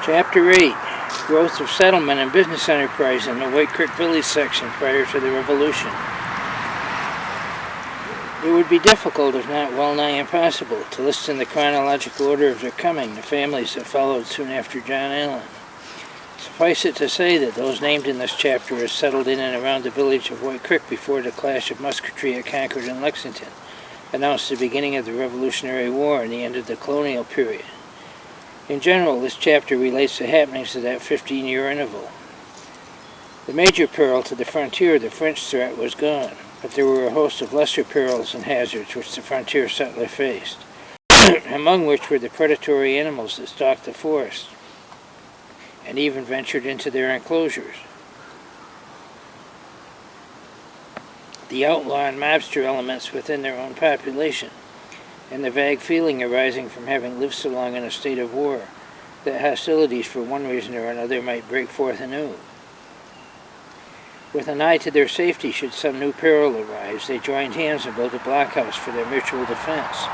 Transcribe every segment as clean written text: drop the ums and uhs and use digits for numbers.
Chapter 8. Growth of settlement and business enterprise in the White Creek Village section prior to the Revolution. It would be difficult, if not well-nigh impossible, to list in the chronological order of their coming the families that followed soon after John Allen. Suffice it to say that those named in this chapter are settled in and around the village of White Creek before the clash of musketry at Concord and Lexington announced the beginning of the Revolutionary War and the end of the colonial period. In general, this chapter relates the happenings of that 15-year interval. The major peril to the frontier, the French threat, was gone, but there were a host of lesser perils and hazards which the frontier settler faced, among which were the predatory animals that stalked the forest and even ventured into their enclosures. The outlaw and mobster elements within their own population, and the vague feeling arising from having lived so long in a state of war that hostilities for one reason or another might break forth anew. With an eye to their safety should some new peril arise, they joined hands and built a blockhouse for their mutual defense.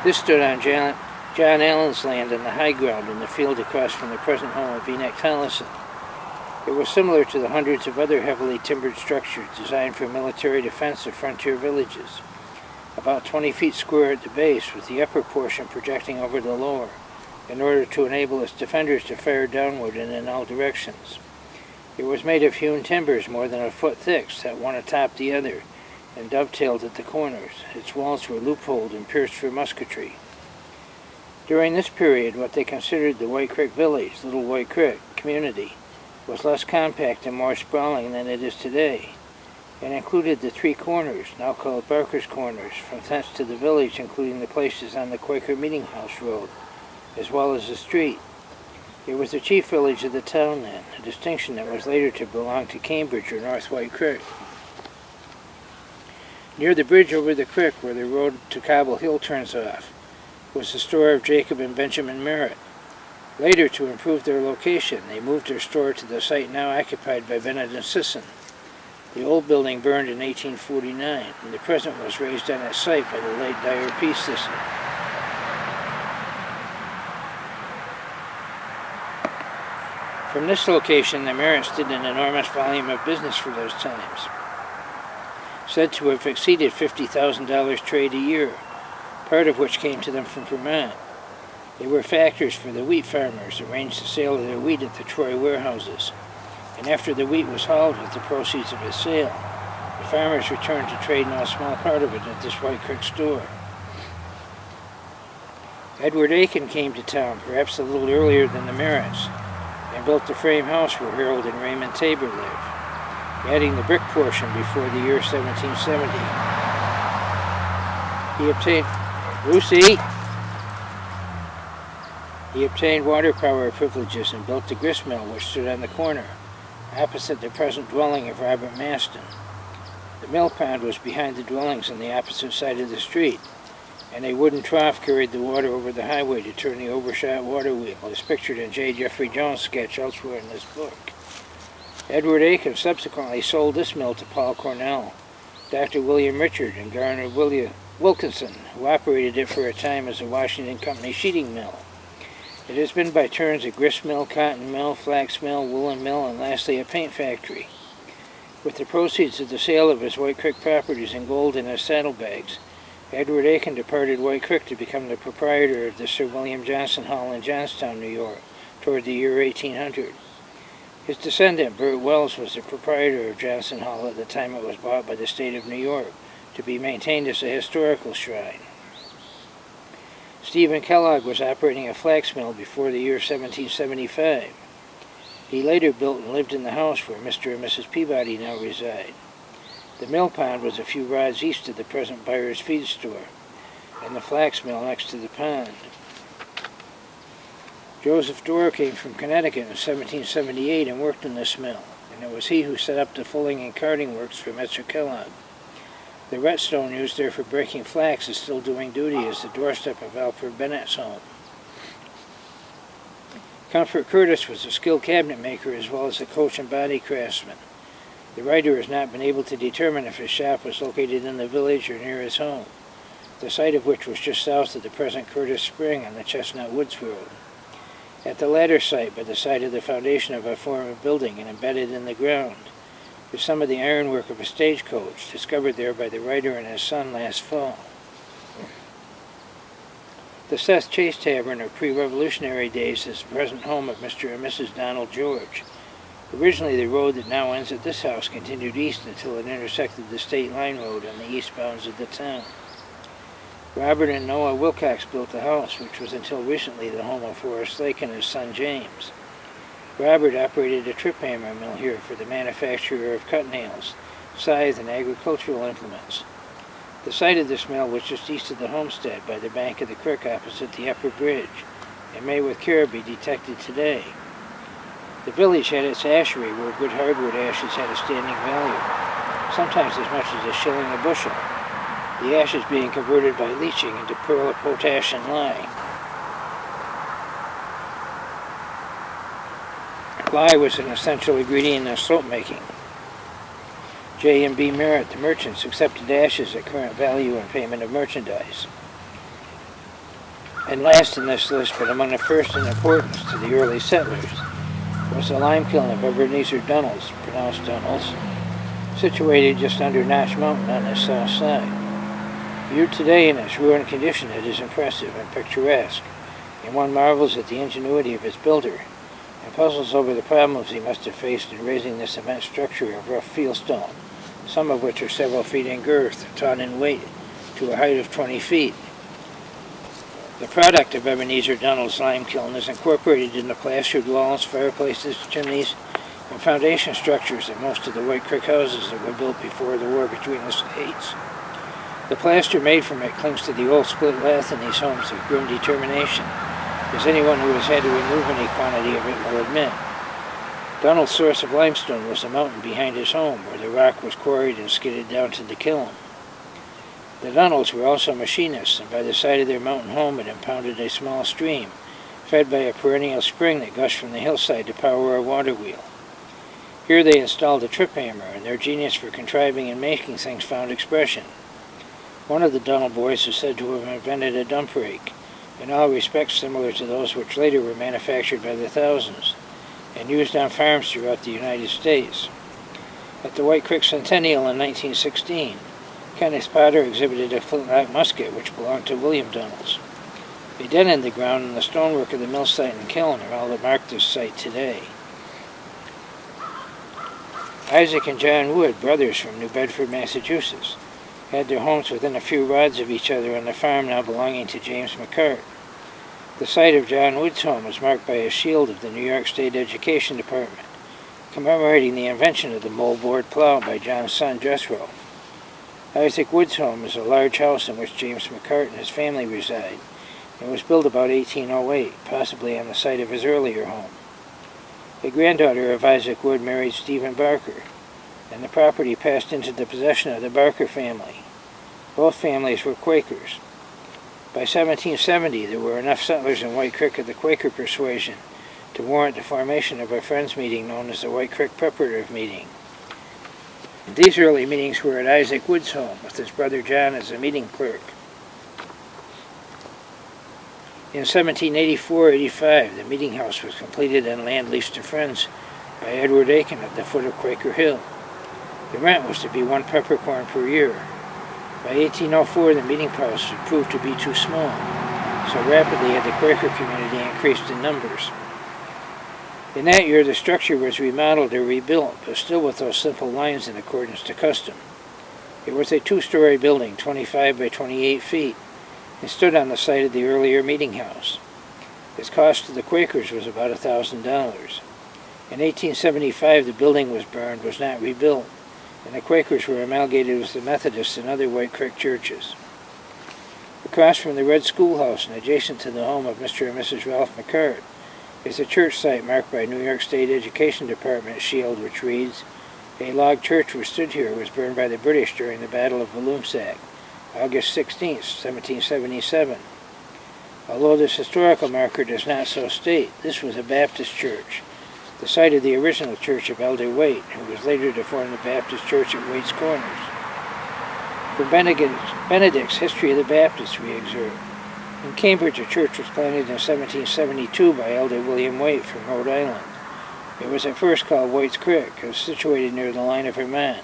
This stood on John Allen's land on the high ground in the field across from the present home of Enoch Tollison. It was similar to the hundreds of other heavily timbered structures designed for military defense of frontier villages, about 20 feet square at the base, with the upper portion projecting over the lower, in order to enable its defenders to fire downward and in all directions. It was made of hewn timbers more than a foot thick, set one atop the other, and dovetailed at the corners. Its walls were loopholed and pierced for musketry. During this period, what they considered the White Creek Village, Little White Creek community, was less compact and more sprawling than it is today, and included the three corners, now called Barker's Corners, from thence to the village, including the places on the Quaker Meeting House Road, as well as the street. It was the chief village of the town then, a distinction that was later to belong to Cambridge or North White Creek. Near the bridge over the creek, where the road to Cobble Hill turns off, was the store of Jacob and Benjamin Merritt. Later, to improve their location, they moved their store to the site now occupied by Bennett and Sisson. The old building burned in 1849, and the present was raised on its site by the late Dyer P. Sisson. From this location, the Merritts did an enormous volume of business for those times, said to have exceeded $50,000 trade a year, part of which came to them from Vermont. They were factors for the wheat farmers, arranged the sale of their wheat at the Troy warehouses, and after the wheat was hauled with the proceeds of its sale, the farmers returned to trade no small part of it at this White Creek store. Edward Aiken came to town, perhaps a little earlier than the Merritts, and built the frame house where Harold and Raymond Tabor lived, adding the brick portion before the year 1770. He obtained water power privileges and built the grist mill which stood on the corner, opposite the present dwelling of Robert Maston. The mill pond was behind the dwellings on the opposite side of the street, and a wooden trough carried the water over the highway to turn the overshot water wheel, as pictured in J. Jeffrey Jones' sketch elsewhere in this book. Edward Aiken subsequently sold this mill to Paul Cornell, Dr. William Richard, and Garner Wilkinson, who operated it for a time as a Washington Company sheeting mill. It has been by turns a grist mill, cotton mill, flax mill, woolen mill, and lastly a paint factory. With the proceeds of the sale of his White Creek properties in gold in his saddlebags, Edward Aiken departed White Creek to become the proprietor of the Sir William Johnson Hall in Johnstown, New York, toward the year 1800. His descendant, Bert Wells, was the proprietor of Johnson Hall at the time it was bought by the state of New York, to be maintained as a historical shrine. Stephen Kellogg was operating a flax mill before the year 1775. He later built and lived in the house where Mr. and Mrs. Peabody now reside. The mill pond was a few rods east of the present Byers Feed Store, and the flax mill next to the pond. Joseph Dorr came from Connecticut in 1778 and worked in this mill, and it was he who set up the fulling and carding works for Mr. Kellogg. The whetstone used there for breaking flax is still doing duty as the doorstep of Alfred Bennett's home. Comfort Curtis was a skilled cabinet maker as well as a coach and body craftsman. The writer has not been able to determine if his shop was located in the village or near his home, the site of which was just south of the present Curtis Spring on the Chestnut Woods Road. At the latter site, by the side of the foundation of a former building and embedded in the ground, is some of the ironwork of a stagecoach, discovered there by the writer and his son last fall. The Seth Chase Tavern of pre-revolutionary days is the present home of Mr. and Mrs. Donald George. Originally, the road that now ends at this house continued east until it intersected the state line road on the east bounds of the town. Robert and Noah Wilcox built the house, which was until recently the home of Forrest Lake and his son James. Robert operated a trip hammer mill here for the manufacture of cut nails, scythe, and agricultural implements. The site of this mill was just east of the homestead by the bank of the creek opposite the upper bridge, and may with care be detected today. The village had its ashery where good hardwood ashes had a standing value, sometimes as much as $1 a bushel, the ashes being converted by leaching into pearl of potash and lye. Lye was an essential ingredient in soap making. J. and B. Merritt, the merchants, accepted ashes at current value in payment of merchandise. And last in this list, but among the first in importance to the early settlers, was the lime kiln of Ebenezer Dunnels, pronounced Dunnels, situated just under Notch Mountain on the south side. Viewed today in its ruined condition, it is impressive and picturesque, and one marvels at the ingenuity of its builder, and puzzles over the problems he must have faced in raising this immense structure of rough fieldstone, some of which are several feet in girth, ton in weight, to a height of 20 feet. The product of Ebenezer Dunnels' lime kiln is incorporated in the plastered walls, fireplaces, chimneys, and foundation structures of most of the White Creek houses that were built before the war between the states. The plaster made from it clings to the old split lath in these homes with grim determination, as anyone who has had to remove any quantity of it will admit. Dunnels' source of limestone was the mountain behind his home, where the rock was quarried and skidded down to the kiln. The Dunnels were also machinists, and by the side of their mountain home it impounded a small stream, fed by a perennial spring that gushed from the hillside to power a water wheel. Here they installed a trip hammer, and their genius for contriving and making things found expression. One of the Dunnell boys is said to have invented a dump rake, in all respects similar to those which later were manufactured by the thousands, and used on farms throughout the United States. At the White Creek Centennial in 1916, Kenneth Potter exhibited a flintlock musket which belonged to William Dunnels. A dent in the ground and the stonework of the mill site and kiln are all that mark this site today. Isaac and John Wood, brothers from New Bedford, Massachusetts, had their homes within a few rods of each other on the farm now belonging to James McCart. The site of John Wood's home was marked by a shield of the New York State Education Department, commemorating the invention of the moldboard plow by John's son Jethro. Isaac Wood's home is a large house in which James McCart and his family reside, and was built about 1808, possibly on the site of his earlier home. A granddaughter of Isaac Wood married Stephen Barker, and the property passed into the possession of the Barker family. Both families were Quakers. By 1770, there were enough settlers in White Creek of the Quaker persuasion to warrant the formation of a Friends meeting known as the White Creek Preparative Meeting. These early meetings were at Isaac Wood's home, with his brother John as a meeting clerk. In 1784-85, the meeting house was completed on land leased to Friends by Edward Aiken at the foot of Quaker Hill. The rent was to be 1 peppercorn per year. By 1804, the meeting house had proved to be too small, so rapidly had the Quaker community increased in numbers. In that year, the structure was remodeled or rebuilt, but still with those simple lines in accordance to custom. It was a 2-story building, 25 by 28 feet, and stood on the site of the earlier meeting house. Its cost to the Quakers was about $1,000. In 1875, the building was burned, was not rebuilt, and the Quakers were amalgamated with the Methodists and other White Creek churches. Across from the Red Schoolhouse and adjacent to the home of Mr. and Mrs. Ralph McCart is a church site marked by New York State Education Department shield which reads, "A log church which stood here was burned by the British during the Battle of Walloomsac, August 16, 1777. Although this historical marker does not so state, this was a Baptist church, the site of the original church of Elder Waite, who was later to form the Baptist Church at Waite's Corners. From Benedict's History of the Baptists, we observe, In Cambridge, a church was planted in 1772 by Elder William White from Rhode Island. It was at first called White's Creek. It was situated near the line of Vermont,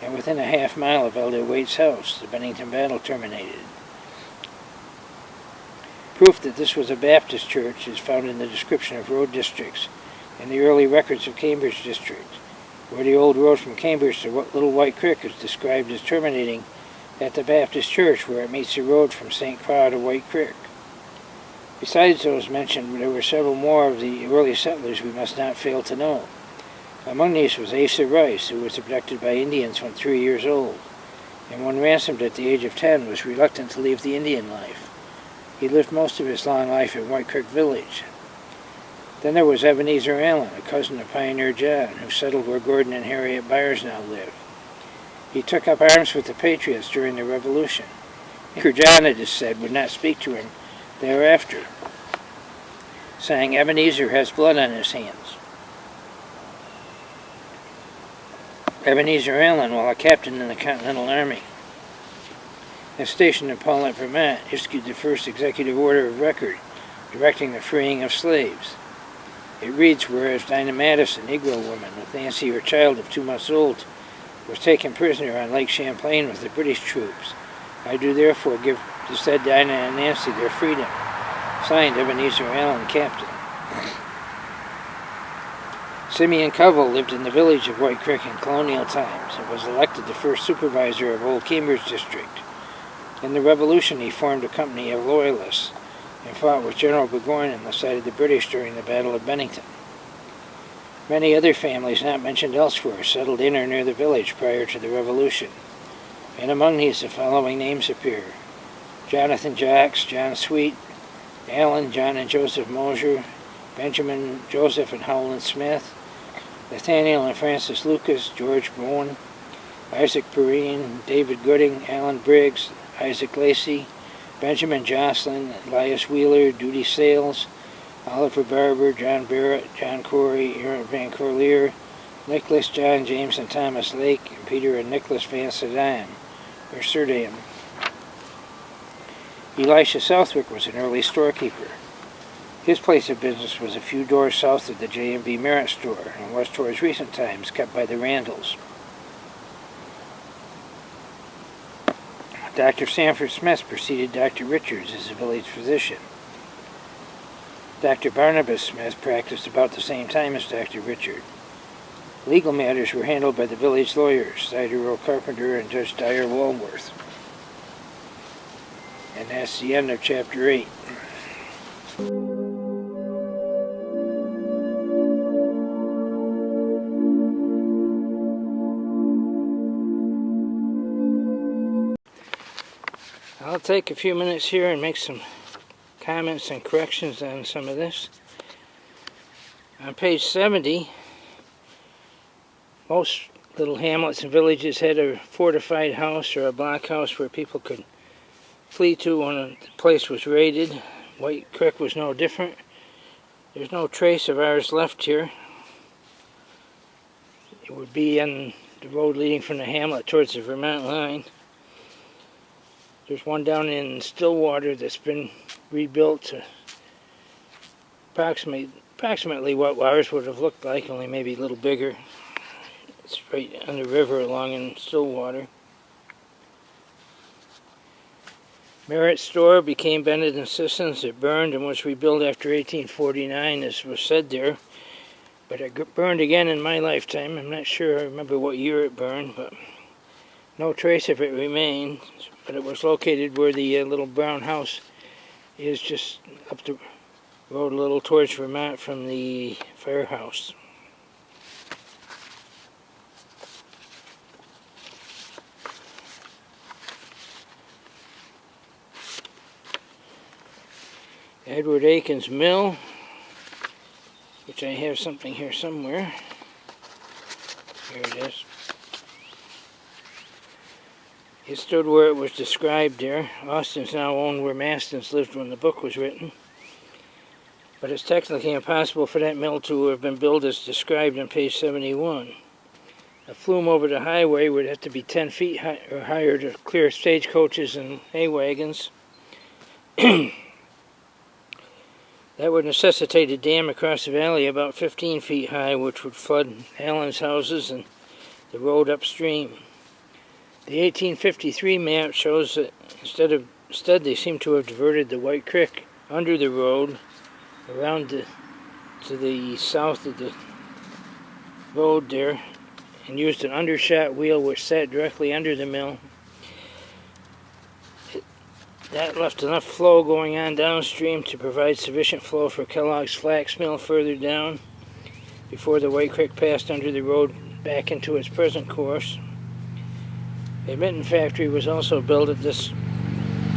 and within a half-mile of Elder White's house. The Bennington battle terminated. Proof that this was a Baptist church is found in the description of road districts in the early records of Cambridge district, where the old road from Cambridge to Little White Creek is described as terminating at the Baptist church where it meets the road from St. Croix to White Creek. Besides those mentioned, there were several more of the early settlers we must not fail to know. Among these was Asa Rice, who was abducted by Indians when 3 years old, and when ransomed at the age of 10 was reluctant to leave the Indian life. He lived most of his long life in White Creek Village. Then there was Ebenezer Allen, a cousin of Pioneer John, who settled where Gordon and Harriet Byers now live. He took up arms with the Patriots during the Revolution. Anchor John, it is said, would not speak to him thereafter, saying Ebenezer has blood on his hands. Ebenezer Allen, while a captain in the Continental Army and stationed in Paulet, Vermont, issued the first executive order of record directing the freeing of slaves. It reads, whereas Dinah Mattis, a Negro woman with Nancy, her child of 2 months old, was taken prisoner on Lake Champlain with the British troops, I do therefore give the said Dinah and Nancy their freedom. Signed, Ebenezer Allen, Captain. Simeon Covell lived in the village of White Creek in colonial times and was elected the first supervisor of Old Cambridge District. In the Revolution, he formed a company of loyalists and fought with General Burgoyne on the side of the British during the Battle of Bennington. Many other families not mentioned elsewhere settled in or near the village prior to the Revolution, and among these the following names appear: Jonathan Jacks, John Sweet, Allen, John and Joseph Mosier, Benjamin Joseph and Howland Smith, Nathaniel and Francis Lucas, George Bowen, Isaac Perrine, David Gooding, Alan Briggs, Isaac Lacey, Benjamin Jocelyn, Elias Wheeler, Duty Sales, Oliver Barber, John Barrett, John Corey, Aaron Van Corlear, Nicholas, John, James, and Thomas Lake, and Peter and Nicholas Van Serdam. Elisha Southwick was an early storekeeper. His place of business was a few doors south of the J&B Merritt store and was towards recent times kept by the Randalls. Dr. Sanford Smith preceded Dr. Richards as a village physician. Dr. Barnabas Smith practiced about the same time as Dr. Richard. Legal matters were handled by the village lawyers, Sider Earl Carpenter and Judge Dyer Walworth. And that's the end of Chapter 8. I'll take a few minutes here and make some comments and corrections on some of this. On page 70, most little hamlets and villages had a fortified house or a blockhouse where people could flee to when a place was raided. White Creek was no different. There's no trace of ours left here. It would be on the road leading from the hamlet towards the Vermont line. There's one down in Stillwater that's been rebuilt to approximately what ours would have looked like, only maybe a little bigger. It's right on the river along in Stillwater. Merritt Store became Bennett and Sisson's. It burned and was rebuilt after 1849, as was said there. But it burned again in my lifetime. I'm not sure I remember what year it burned, but no trace of it remains. But it was located where the little brown house is, just up the road a little towards Vermont from the firehouse. Edward Aiken's Mill, which I have something here somewhere. Here it is. It stood where it was described there. Austin's now owned where Maston's lived when the book was written. But it's technically impossible for that mill to have been built as described on page 71. A flume over the highway would have to be 10 feet high or higher to clear stagecoaches and hay wagons. That would necessitate a dam across the valley about 15 feet high, which would flood Allen's houses and the road upstream. The 1853 map shows that instead they seem to have diverted the White Creek under the road around to the south of the road there, and used an undershot wheel which sat directly under the mill. That left enough flow going on downstream to provide sufficient flow for Kellogg's flax mill further down before the White Creek passed under the road back into its present course. A mitten factory was also built at this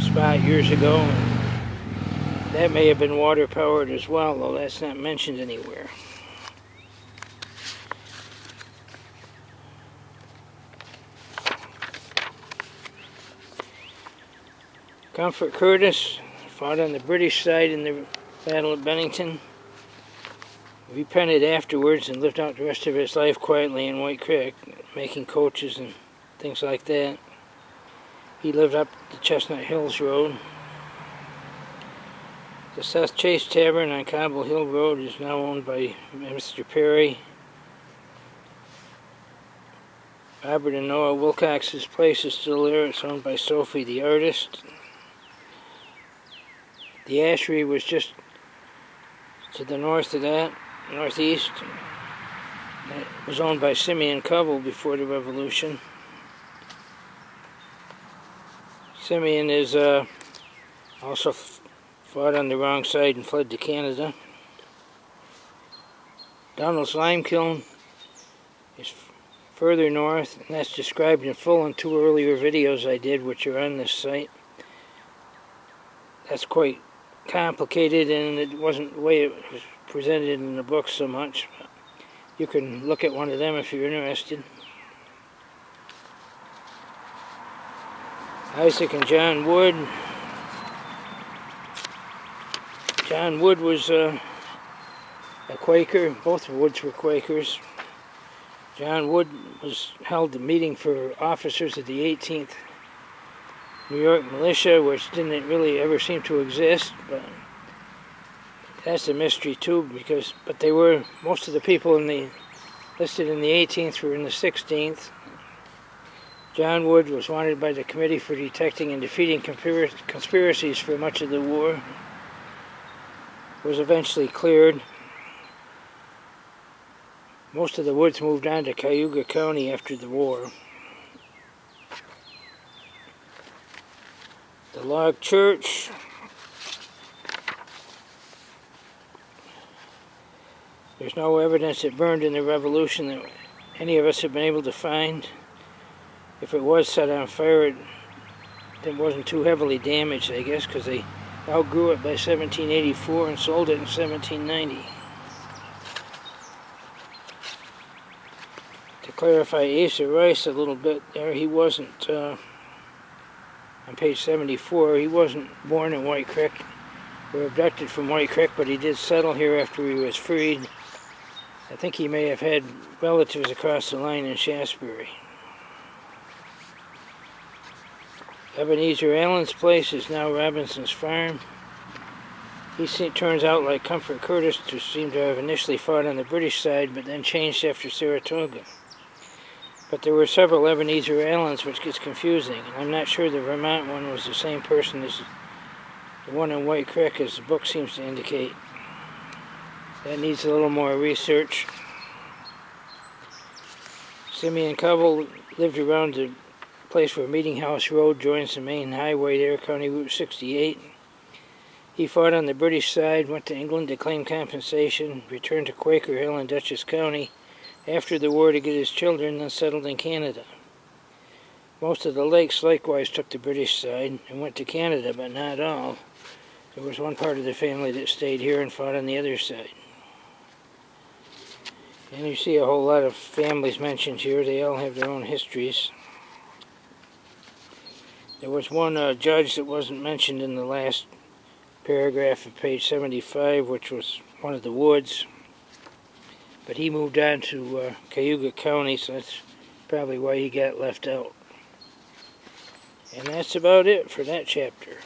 spot years ago, and that may have been water powered as well, though that's not mentioned anywhere. Comfort Curtis fought on the British side in the Battle of Bennington. Repented afterwards and lived out the rest of his life quietly in White Creek, making coaches and things like that. He lived up the Chestnut Hills Road. The Seth Chase Tavern on Cobble Hill Road is now owned by Mr. Perry. Robert and Noah Wilcox's place is still there. It's owned by Sophie the artist. The Ashery was just to the north of that, northeast. It was owned by Simeon Covell before the Revolution. Simeon is also fought on the wrong side and fled to Canada. Donald's Lime Kiln is further north, and that's described in full in 2 earlier videos I did, which are on this site. That's quite complicated, and it wasn't the way it was presented in the book so much. You can look at one of them if you're interested. Isaac and John Wood. John Wood was a Quaker. Both Woods were Quakers. John Wood held a meeting for officers of the 18th New York militia, which didn't really ever seem to exist, but that's a mystery too, but they were, most of the people listed in the 18th were in the 16th. John Wood was wanted by the Committee for Detecting and Defeating Conspiracies for much of the war. Was eventually cleared. Most of the Woods moved on to Cayuga County after the war. The log church. There's no evidence it burned in the Revolution that any of us have been able to find. If it was set on fire, it wasn't too heavily damaged, I guess, because they outgrew it by 1784 and sold it in 1790. To clarify Asa Rice a little bit there, he wasn't, on page 74, he wasn't born in White Creek or abducted from White Creek, but he did settle here after he was freed. I think he may have had relatives across the line in Shasbury. Ebenezer Allen's place is now Robinson's farm. He turns out, like Comfort Curtis, to seem to have initially fought on the British side, but then changed after Saratoga. But there were several Ebenezer Allens, which gets confusing, and I'm not sure the Vermont one was the same person as the one in White Creek, as the book seems to indicate. That needs a little more research. Simeon Covell lived around the place where Meeting House Road joins the main highway there, County Route 68. He fought on the British side, went to England to claim compensation, returned to Quaker Hill in Dutchess County after the war to get his children, then settled in Canada. Most of the Lakes likewise took the British side and went to Canada, but not all. There was one part of the family that stayed here and fought on the other side. And you see a whole lot of families mentioned here. They all have their own histories. There was one judge that wasn't mentioned in the last paragraph of page 75, which was one of the Woods. But he moved on to Cayuga County, so that's probably why he got left out. And that's about it for that chapter.